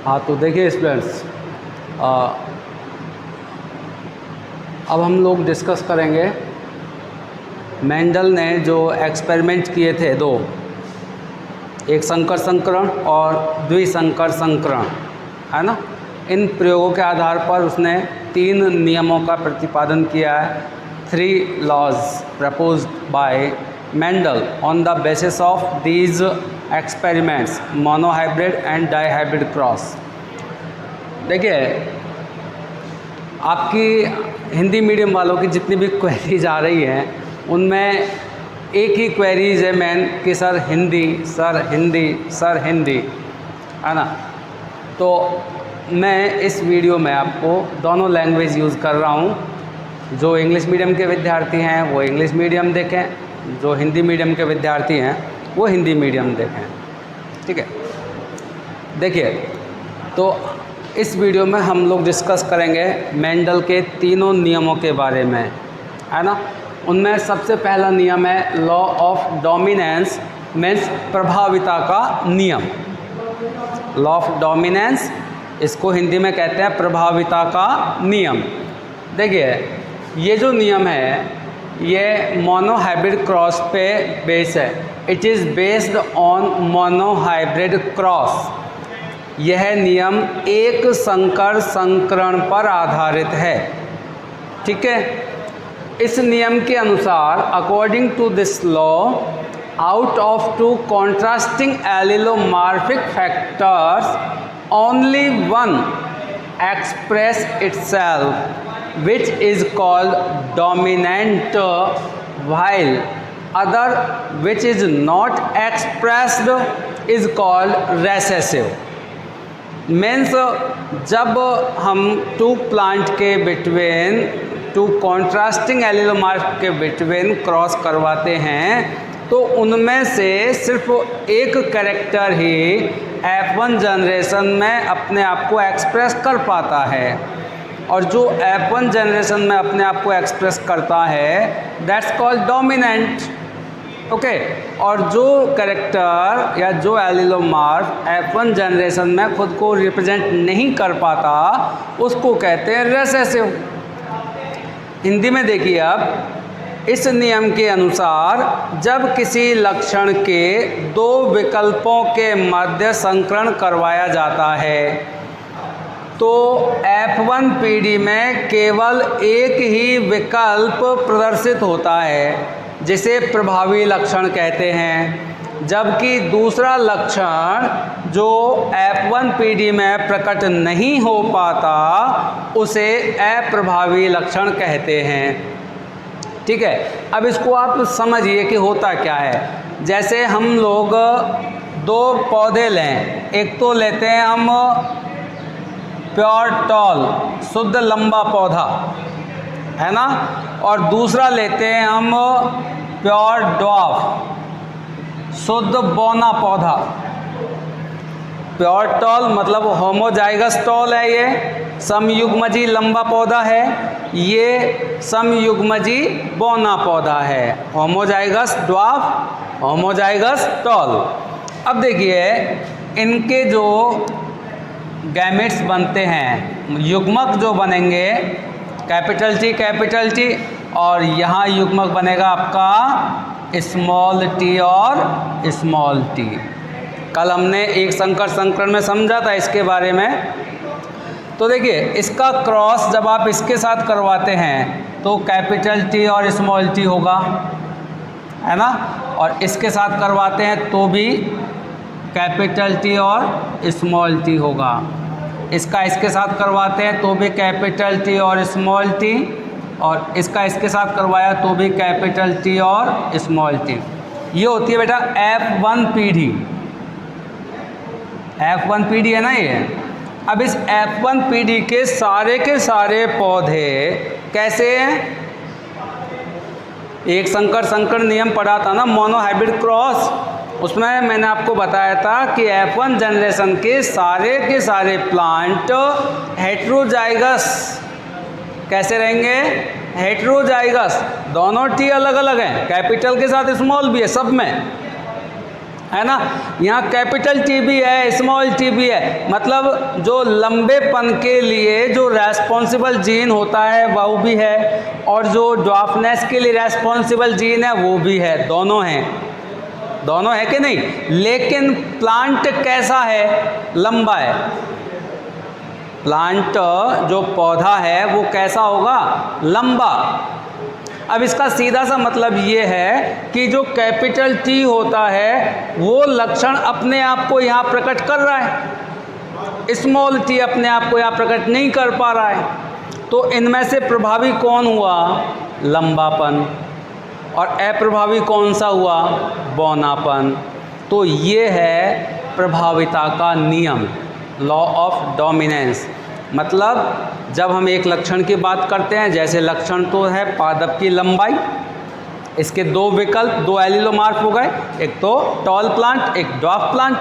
हाँ, तो देखिए स्टूडेंट्स, अब हम लोग डिस्कस करेंगे मेंडल ने जो एक्सपेरिमेंट किए थे दो, एक संकर संकरण और द्विसंकर संकरण, है ना। इन प्रयोगों के आधार पर उसने 3 नियमों का प्रतिपादन किया है। 3 laws proposed by Mendel on the basis of these experiments, monohybrid and dihybrid cross. देखिए, आपकी हिंदी मीडियम वालों की जितनी भी क्वेरीज आ रही हैं उनमें एक ही क्वेरीज है मेन कि sir Hindi, sir Hindi, sir Hindi, है ना। तो मैं इस वीडियो में आपको दोनों लैंग्वेज यूज़ कर रहा हूँ। जो इंग्लिश मीडियम के विद्यार्थी हैं वो इंग्लिश मीडियम देखें, जो हिंदी मीडियम के विद्यार्थी हैं वो हिंदी मीडियम देखें, ठीक है। देखिए, तो इस वीडियो में हम लोग डिस्कस करेंगे मेंडल के तीनों नियमों के बारे में, है ना। उनमें सबसे पहला नियम है लॉ ऑफ डोमिनेंस, मीन्स प्रभाविता का नियम। लॉ ऑफ डोमिनेंस, इसको हिंदी में कहते हैं प्रभाविता का नियम। देखिए, ये जो नियम है ये मोनोहाइब्रिड क्रॉस पे बेस है। It is based on monohybrid cross. यह नियम एक संकर संकरण पर आधारित है, ठीक है। इस नियम के अनुसार according to this law, out of 2 contrasting allelomorphic factors only one express itself which is called dominant, while other which is not expressed is called recessive। Means जब हम 2 प्लांट के बिटवीन, 2 कॉन्ट्रास्टिंग एलिलोमॉर्फ के बिटवीन क्रॉस करवाते हैं तो उनमें से सिर्फ एक कैरेक्टर ही F1 जनरेशन में अपने आप को एक्सप्रेस कर पाता है, और जो F1 जनरेशन में अपने आप को एक्सप्रेस करता है दैट्स कॉल्ड डोमिनेंट, ओके। और जो कैरेक्टर या जो एलिलोमॉर्फ F1 जनरेशन में खुद को रिप्रेजेंट नहीं कर पाता उसको कहते हैं रेसेसिव। हिंदी में देखिए, अब इस नियम के अनुसार जब किसी लक्षण के 2 विकल्पों के मध्य संकरण करवाया जाता है तो F1 पीढ़ी में केवल एक ही विकल्प प्रदर्शित होता है जिसे प्रभावी लक्षण कहते हैं, जबकि दूसरा लक्षण जो F1 पीढ़ी में प्रकट नहीं हो पाता उसे अप्रभावी लक्षण कहते हैं, ठीक है। अब इसको आप समझिए कि होता क्या है। जैसे हम लोग 2 पौधे लें, एक तो लेते हैं हम प्योर टॉल, शुद्ध लंबा पौधा, है ना, और दूसरा लेते हैं हम प्योर ड्वार्फ, शुद्ध बौना पौधा। प्योर टॉल मतलब होमोजाइगस टॉल है, ये समयुग्मजी लंबा पौधा है, ये समयुग्मजी बौना पौधा है। Homozygous dwarf, homozygous tall. अब देखिए, इनके जो गैमेट्स बनते हैं, युग्मक जो बनेंगे कैपिटल टी, और यहाँ युग्मक बनेगा आपका स्मॉल टी और स्मॉल टी। कल हमने एक संकर संकरण में समझा था इसके बारे में। तो देखिए, इसका क्रॉस जब आप इसके साथ करवाते हैं तो कैपिटल टी और स्मॉल टी होगा, है ना, और इसके साथ करवाते हैं तो भी कैपिटल टी और स्मॉल टी होगा। इसका इसके साथ करवाते हैं तो भी कैपिटल टी और स्मॉल टी, और इसका इसके साथ करवाया तो भी कैपिटल टी और स्मॉल टी। ये होती है बेटा F1 पीढ़ी। F1 पीढ़ी है ना ये। अब इस F1 पीढ़ी के सारे पौधे कैसे हैं? एक संकर संकरण नियम पढ़ा था ना, मोनोहाइब्रिड क्रॉस, उसमें मैंने आपको बताया था कि F1 जनरेशन के सारे प्लांट हेट्रोजाइगस कैसे रहेंगे? हेट्रोजाइगस। दोनों टी अलग अलग हैं, कैपिटल के साथ स्मॉल भी है सब में, है ना। यहाँ कैपिटल टी भी है, स्मॉल टी भी है, मतलब जो लंबेपन के लिए जो रेस्पॉन्सिबल जीन होता है वो भी है, और जो ड्वार्फनेस के लिए रेस्पॉन्सिबल जीन है वो भी है, दोनों हैं, दोनों है कि नहीं। लेकिन प्लांट कैसा है, लंबा है। प्लांट जो पौधा है वो कैसा होगा, लंबा। अब इसका सीधा सा मतलब ये है कि जो कैपिटल टी होता है वो लक्षण अपने आप को यहाँ प्रकट कर रहा है, स्मॉल टी अपने आप को यहाँ प्रकट नहीं कर पा रहा है। तो इनमें से प्रभावी कौन हुआ, लंबापन, और अप्रभावी कौन सा हुआ, बौनापन। तो ये है प्रभाविता का नियम, लॉ ऑफ डोमिनेंस। मतलब जब हम एक लक्षण की बात करते हैं, जैसे लक्षण तो है पादप की लंबाई, इसके दो विकल्प, दो एलिलोमार्फ हो गए, एक तो टॉल प्लांट, एक ड्वार्फ प्लांट।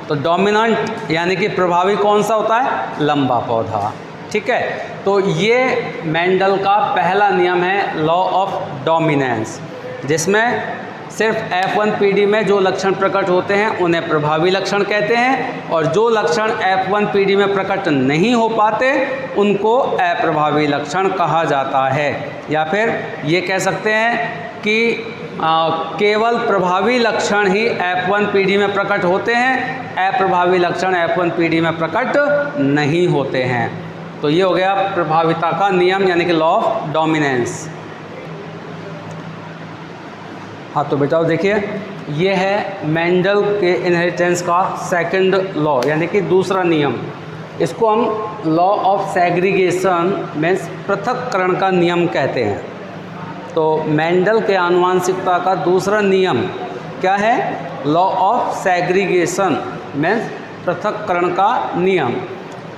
तो डोमिनेंट यानी कि प्रभावी कौन सा होता है, लंबा पौधा, ठीक है। तो ये मेंडल का पहला नियम है, लॉ ऑफ डोमिनेंस, जिसमें सिर्फ F1PD में जो लक्षण प्रकट होते हैं उन्हें प्रभावी लक्षण कहते हैं, और जो लक्षण F1PD में प्रकट नहीं हो पाते उनको अप्रभावी लक्षण कहा जाता है। या फिर ये कह सकते हैं कि केवल प्रभावी लक्षण ही F1PD में प्रकट होते हैं, अप्रभावी लक्षण F1PD में प्रकट नहीं होते हैं। तो ये हो गया प्रभाविता का नियम यानी कि लॉ ऑफ डोमिनेंस। हाँ तो बेटा देखिए, ये है मेंडल के इनहेरिटेंस का सेकंड लॉ यानी कि दूसरा नियम। इसको हम लॉ ऑफ सेग्रीगेशन मीन्स पृथक्करण का नियम कहते हैं। तो मेंडल के आनुवांशिकता का दूसरा नियम क्या है, लॉ ऑफ सेग्रीगेशन मीन्स पृथक्करण का नियम।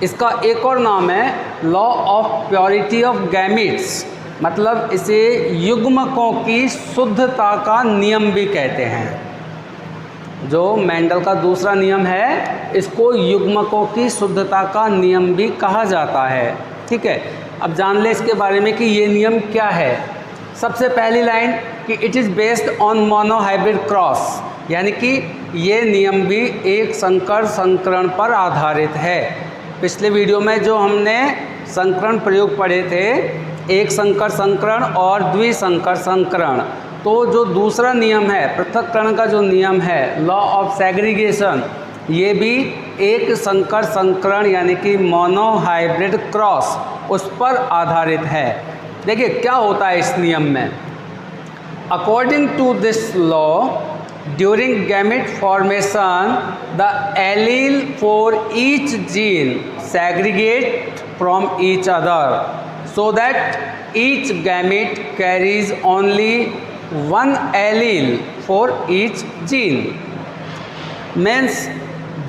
इसका एक और नाम है law of purity of gametes, मतलब इसे युग्मकों की शुद्धता का नियम भी कहते हैं। जो मेंडल का दूसरा नियम है इसको युग्मकों की शुद्धता का नियम भी कहा जाता है, ठीक है। अब जान ले इसके बारे में कि ये नियम क्या है। सबसे पहली लाइन कि it is based on monohybrid cross, यानी कि ये नियम भी एक संकर संकरण पर आधारित है। पिछले वीडियो में जो हमने संकरण प्रयोग पढ़े थे, एक संकर संकरण और द्विसंकर संकरण, तो जो दूसरा नियम है पृथक्करण का जो नियम है लॉ ऑफ सेग्रीगेशन, ये भी एक संकर संकरण यानी कि मोनोहाइब्रिड क्रॉस उस पर आधारित है। देखिए क्या होता है इस नियम में। According to this law, during gamete formation the allele for each gene segregate from each other so that each gamete carries only one allele for each gene। Means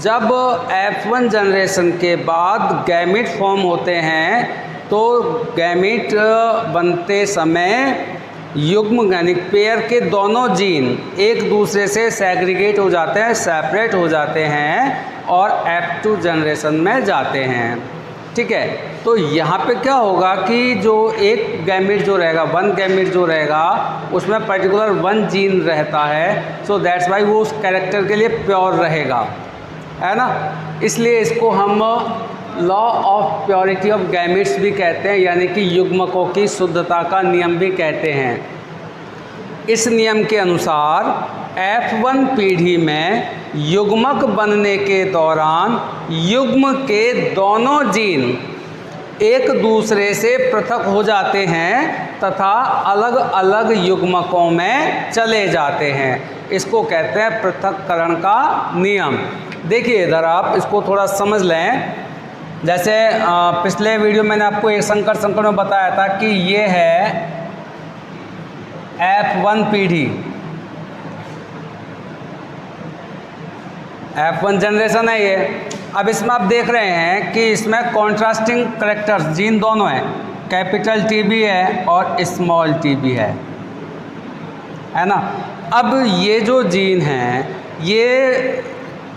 जब F1 जनरेशन के बाद गैमेट फॉर्म होते हैं तो gamete बनते समय युग्म यानी पेयर के दोनों जीन एक दूसरे से सेग्रीगेट हो जाते हैं, सेपरेट हो जाते हैं और F2 जनरेशन में जाते हैं, ठीक है। तो यहाँ पे क्या होगा कि जो एक गैमेट जो रहेगा, वन गैमेट जो रहेगा उसमें पर्टिकुलर वन जीन रहता है, सो दैट्स वाई वो उस कैरेक्टर के लिए प्योर रहेगा, है ना। इसलिए इसको हम law of purity of gametes भी कहते हैं, यानी कि युग्मकों की शुद्धता का नियम भी कहते हैं। इस नियम के अनुसार F1 पीढ़ी में युग्मक बनने के दौरान युग्म के दोनों जीन एक दूसरे से पृथक हो जाते हैं तथा अलग अलग युग्मकों में चले जाते हैं। इसको कहते हैं पृथक्करण का नियम। देखिए इधर आप इसको थोड़ा समझ लें। जैसे पिछले वीडियो मैंने आपको एक संकर संकरण में बताया था कि ये है F1 पीढ़ी, F1 जनरेशन है ये। अब इसमें आप देख रहे हैं कि इसमें कॉन्ट्रास्टिंग करेक्टर्स जीन दोनों हैं, कैपिटल टी भी है और स्मॉल टी भी है ना। अब ये जो जीन हैं ये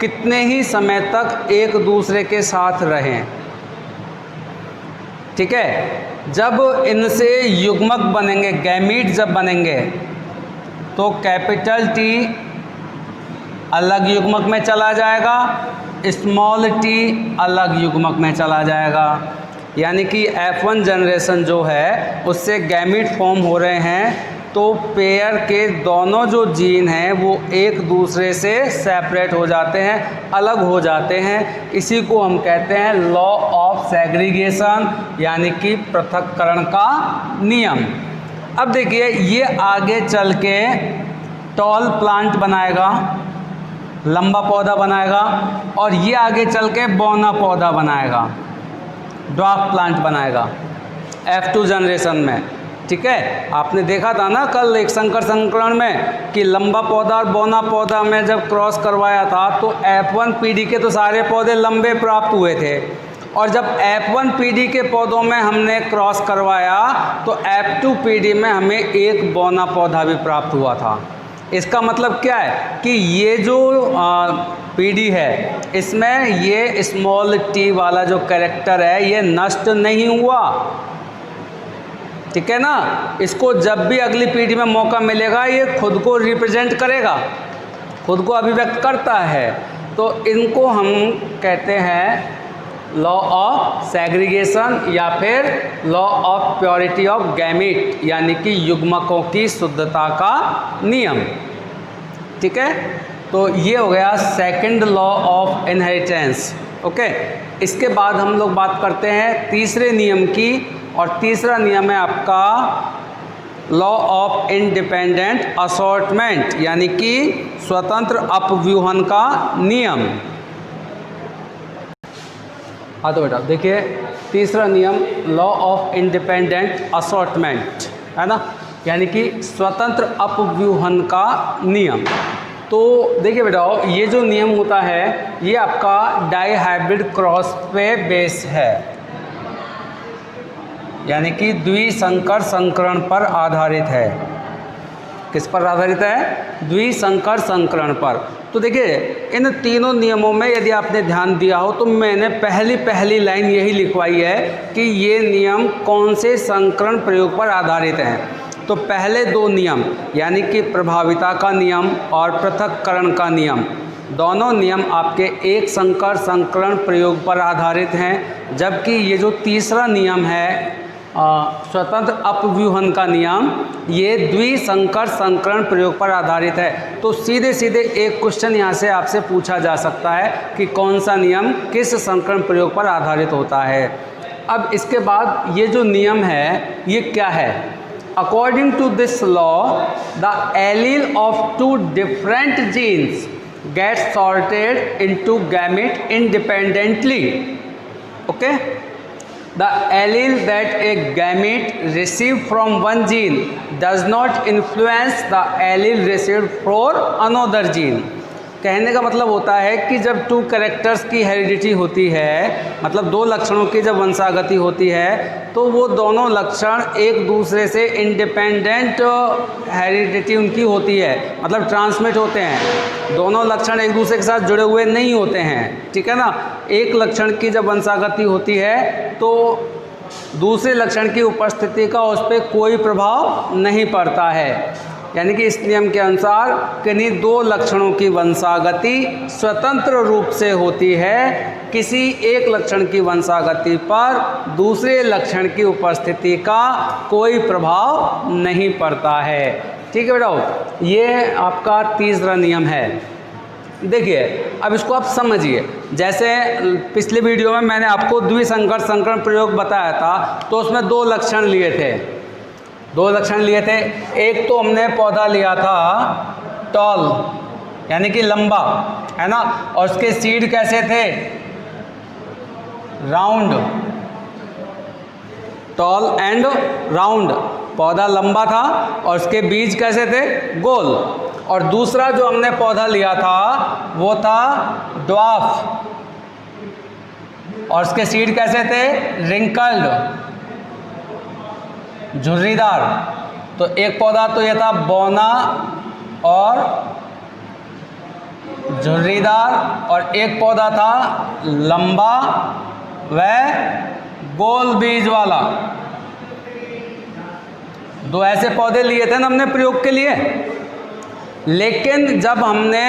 कितने ही समय तक एक दूसरे के साथ रहें, ठीक है। जब इनसे युग्मक बनेंगे, गैमीट जब बनेंगे, तो कैपिटल टी अलग युग्मक में चला जाएगा, स्मॉल टी अलग युग्मक में चला जाएगा। यानी कि F1 जनरेशन जो है उससे गैमीट फॉर्म हो रहे हैं, तो पेयर के दोनों जो जीन हैं वो एक दूसरे से सेपरेट हो जाते हैं, अलग हो जाते हैं। इसी को हम कहते हैं लॉ ऑफ सेग्रीगेशन, यानी कि पृथक्करण का नियम। अब देखिए ये आगे चल के टॉल प्लांट बनाएगा, लंबा पौधा बनाएगा, और ये आगे चल के बौना पौधा बनाएगा, ड्वार्फ प्लांट बनाएगा F2 जनरेशन में। ठीक है, आपने देखा था ना कल एक संकर संकरण में कि लंबा पौधा और बौना पौधा में जब क्रॉस करवाया था तो F1 पीढ़ी के तो सारे पौधे लंबे प्राप्त हुए थे, और जब F1 पीढ़ी के पौधों में हमने क्रॉस करवाया तो F2 पीढ़ी में हमें एक बौना पौधा भी प्राप्त हुआ था। इसका मतलब क्या है कि ये जो पीढ़ी है इसमें ये स्मॉल टी वाला जो कैरेक्टर है ये नष्ट नहीं हुआ। ठीक है ना, इसको जब भी अगली पीढ़ी में मौका मिलेगा ये खुद को रिप्रेजेंट करेगा, खुद को अभिव्यक्त करता है। तो इनको हम कहते हैं लॉ ऑफ सेग्रीगेशन या फिर law of purity of gamete, यानी कि युग्मकों की शुद्धता का नियम। ठीक है, तो ये हो गया second law of inheritance. Okay, इसके बाद हम लोग बात करते हैं तीसरे नियम की, और तीसरा नियम है आपका लॉ ऑफ इंडिपेंडेंट असॉर्टमेंट, यानी कि स्वतंत्र अपव्यूहन का नियम। हाँ तो बेटा देखिए तीसरा नियम लॉ ऑफ इंडिपेंडेंट असॉर्टमेंट है ना, यानी कि स्वतंत्र अपव्यूहन का नियम। तो देखिए बेटा ये जो नियम होता है ये आपका डाइहाइब्रिड क्रॉस पे बेस है, यानी कि द्विसंकर संकरण पर आधारित है। किस पर आधारित है? द्विसंकर संकरण पर। तो देखिए इन तीनों नियमों में यदि आपने ध्यान दिया हो तो मैंने पहली लाइन यही लिखवाई है कि ये नियम कौन से संकरण प्रयोग पर आधारित हैं। तो पहले दो नियम यानी कि प्रभाविता का नियम और पृथक्करण का नियम, दोनों नियम आपके एक संकर संकरण प्रयोग पर आधारित हैं, जबकि ये जो तीसरा नियम है स्वतंत्र अपव्यूहन का नियम, ये द्विसंकर संकरण प्रयोग पर आधारित है। तो सीधे सीधे एक क्वेश्चन यहाँ से आपसे पूछा जा सकता है कि कौन सा नियम किस संकरण प्रयोग पर आधारित होता है। अब इसके बाद ये जो नियम है ये क्या है? According to this law the allele of two different genes get sorted into gamete independently. Okay, the allele that a gamete received from one gene does not influence the allele received from another gene। कहने का मतलब होता है कि जब to characters की heredity होती है, मतलब दो लक्षणों की जब वंशागति होती है, तो वो दोनों लक्षण एक दूसरे से इंडिपेंडेंट हेरिडिटी उनकी होती है, मतलब ट्रांसमिट होते हैं। दोनों लक्षण एक दूसरे के साथ जुड़े हुए नहीं होते हैं, ठीक है ना। एक लक्षण की जब वंशागति होती है तो दूसरे लक्षण की उपस्थिति का उस पर कोई प्रभाव नहीं पड़ता है। यानी कि इस नियम के अनुसार किन्हीं दो लक्षणों की वंशागति स्वतंत्र रूप से होती है, किसी एक लक्षण की वंशागति पर दूसरे लक्षण की उपस्थिति का कोई प्रभाव नहीं पड़ता है। ठीक है बेटा, ये आपका तीसरा नियम है। देखिए अब इसको आप समझिए, जैसे पिछले वीडियो में मैंने आपको द्विसंकर संकरण प्रयोग बताया था, तो उसमें दो लक्षण लिए थे। एक तो हमने पौधा लिया था टॉल यानी कि लंबा, है ना, और उसके सीड कैसे थे? Round, tall and round. पौधा लंबा था और उसके बीज कैसे थे? गोल। और दूसरा जो हमने पौधा लिया था वो था ड्वार्फ, और उसके सीड कैसे थे? रिंकल्ड, झुर्रीदार। तो एक पौधा तो यह था बौना और झुर्रीदार, और एक पौधा था लंबा व गोल बीज वाला। दो ऐसे पौधे लिए थे ना हमने प्रयोग के लिए। लेकिन जब हमने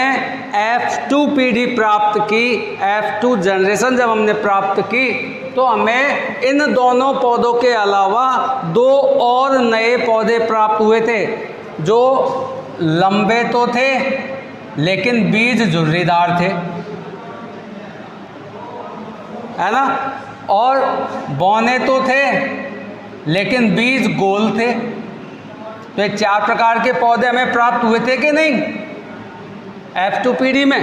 F2 पीढ़ी प्राप्त की, F2 जनरेशन जब हमने प्राप्त की, तो हमें इन दोनों पौधों के अलावा 2 और नए पौधे प्राप्त हुए थे जो लंबे तो थे लेकिन बीज झुर्रीदार थे, है ना, और बौने तो थे लेकिन बीज गोल थे। तो ये 4 प्रकार के पौधे हमें प्राप्त हुए थे कि नहीं F2 पीढ़ी में।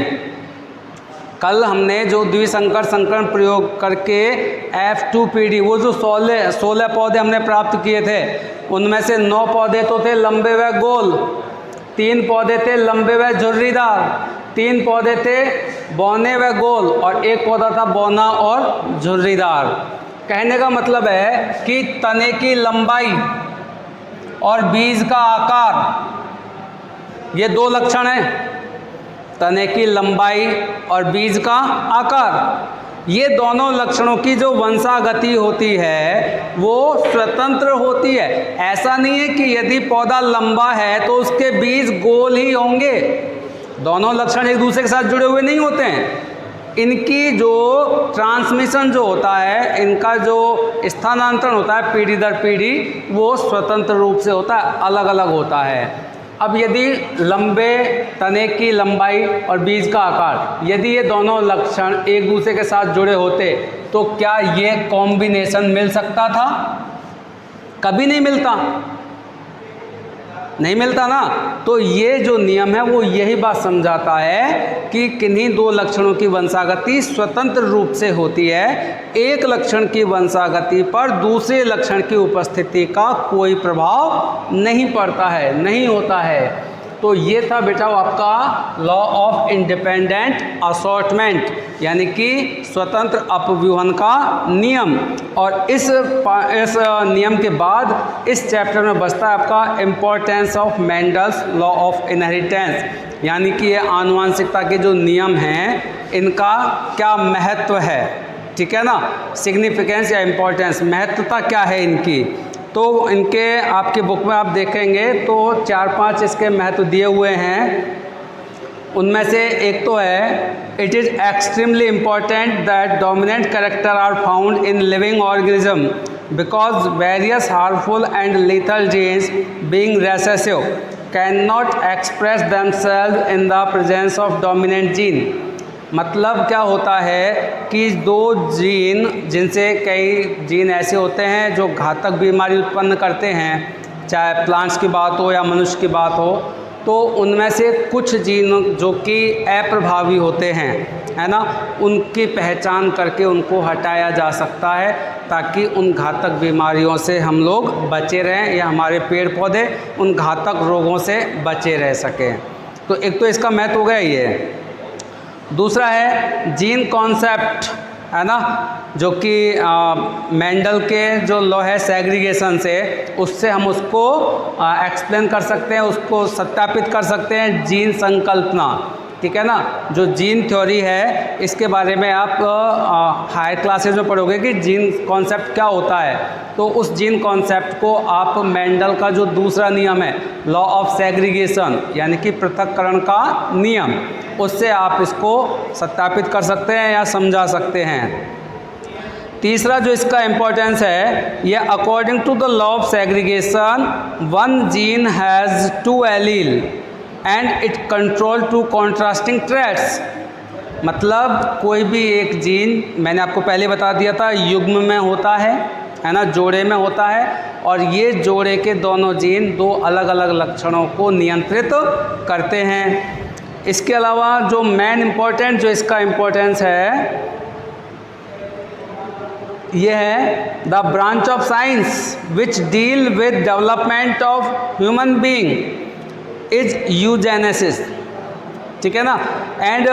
कल हमने जो द्विसंकर संकरण प्रयोग करके F2 पीढ़ी, वो जो 16 पौधे हमने प्राप्त किए थे, उनमें से 9 पौधे तो थे लंबे व गोल, 3 पौधे थे लंबे व झुर्रीदार, 3 पौधे थे बौने व गोल, और 1 पौधा था बौना और झुर्रीदार। कहने का मतलब है कि तने की लंबाई और बीज का आकार, ये 2 लक्षण हैं, तने की लंबाई और बीज का आकार। ये दोनों लक्षणों की जो वंशागति होती है वो स्वतंत्र होती है। ऐसा नहीं है कि यदि पौधा लंबा है तो उसके बीज गोल ही होंगे, दोनों लक्षण एक दूसरे के साथ जुड़े हुए नहीं होते हैं। इनकी जो ट्रांसमिशन जो होता है, इनका जो स्थानांतरण होता है पीढ़ी दर पीढ़ी, वो स्वतंत्र रूप से होता है, अलग अलग होता है। अब यदि लंबे तने की लंबाई और बीज का आकार, यदि ये दोनों लक्षण एक दूसरे के साथ जुड़े होते तो क्या ये कॉम्बिनेशन मिल सकता था? कभी नहीं मिलता, नहीं मिलता ना। तो ये जो नियम है वो यही बात समझाता है कि किन्हीं 2 लक्षणों की वंशागति स्वतंत्र रूप से होती है, एक लक्षण की वंशागति पर दूसरे लक्षण की उपस्थिति का कोई प्रभाव नहीं पड़ता है, नहीं होता है। तो ये था बेटा आपका लॉ ऑफ इंडिपेंडेंट असॉर्टमेंट, यानी कि स्वतंत्र अपव्यूहन का नियम। और इस नियम के बाद इस चैप्टर में बचता है आपका importance of Mendel's law of inheritance, यानी कि ये आनुवंशिकता के जो नियम हैं इनका क्या महत्व है, ठीक है ना। सिग्निफिकेंस या इम्पोर्टेंस, महत्वता क्या है इनकी, तो इनके आपके बुक में आप देखेंगे तो 4-5 इसके महत्व दिए हुए हैं। उनमें से एक तो है, it is extremely important that dominant character are found in living organism because various harmful and lethal genes being recessive can not express themselves in the presence of dominant gene. मतलब क्या होता है कि 2 जीन, जिनसे कई gene ऐसे होते हैं जो घातक बीमारी उत्पन्न करते हैं, चाहे प्लांट्स की बात हो या मनुष्य की बात हो, तो उनमें से कुछ जीन जो कि अप्रभावी होते हैं, है ना, उनकी पहचान करके उनको हटाया जा सकता है ताकि उन घातक बीमारियों से हम लोग बचे रहें या हमारे पेड़ पौधे उन घातक रोगों से बचे रह सकें। तो एक तो इसका महत्व हो गया ये। दूसरा है जीन कॉन्सेप्ट, है ना, जो कि मेंडल के जो लॉ है सेग्रीगेशन से, उससे हम उसको एक्सप्लेन कर सकते हैं, उसको सत्यापित कर सकते हैं। जीन संकल्पना, ठीक है ना, जो जीन थ्योरी है इसके बारे में आप हायर क्लासेज में पढ़ोगे कि जीन कॉन्सेप्ट क्या होता है। तो उस जीन कॉन्सेप्ट को आप मेंडल का जो दूसरा नियम है लॉ ऑफ सेग्रीगेशन, यानी कि पृथक्करण का नियम, उससे आप इसको सत्यापित कर सकते हैं या समझा सकते हैं। तीसरा जो इसका इम्पोर्टेंस है, ये according to the law of segregation 1 gene has 2 allele and it control 2 contrasting traits. मतलब कोई भी एक जीन, मैंने आपको पहले बता दिया था, युग्म में होता है ना, जोड़े में होता है, और ये जोड़े के दोनों जीन 2 अलग अलग लक्षणों को नियंत्रित करते हैं। इसके अलावा जो मेन इम्पोर्टेंट जो इसका इम्पोर्टेंस है, ये है the branch of science which deal with development of human being is eugenics, ठीक है ना, and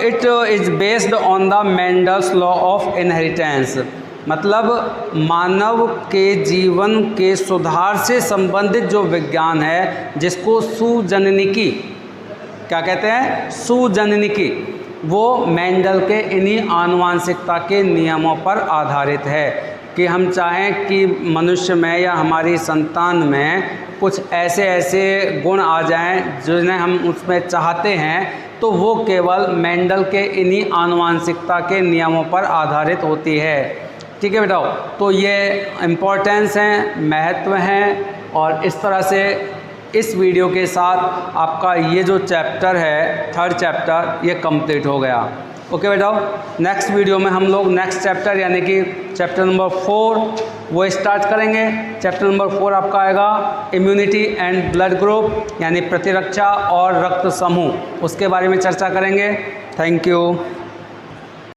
it is based on the Mendel's law of inheritance. मतलब मानव के जीवन के सुधार से संबंधित जो विज्ञान है, जिसको सुजननिकी क्या कहते हैं, सुजननिकी, वो मेंडल के इन्हीं आनुवांशिकता के नियमों पर आधारित है कि हम चाहें कि मनुष्य में या हमारी संतान में कुछ ऐसे ऐसे गुण आ जाएं जिन्हें हम उसमें चाहते हैं, तो वो केवल मेंडल के इन्हीं आनुवांशिकता के नियमों पर आधारित होती है। ठीक है बेटा, तो ये इम्पोर्टेंस हैं, महत्व हैं, और इस तरह से इस वीडियो के साथ आपका ये जो चैप्टर है, 3rd चैप्टर, ये कंप्लीट हो गया। ओके बेटा, नेक्स्ट वीडियो में हम लोग नेक्स्ट चैप्टर यानी कि चैप्टर नंबर 4 वो स्टार्ट करेंगे। चैप्टर नंबर 4 आपका आएगा इम्यूनिटी एंड ब्लड ग्रुप, यानी प्रतिरक्षा और रक्त समूह, उसके बारे में चर्चा करेंगे। Thank you.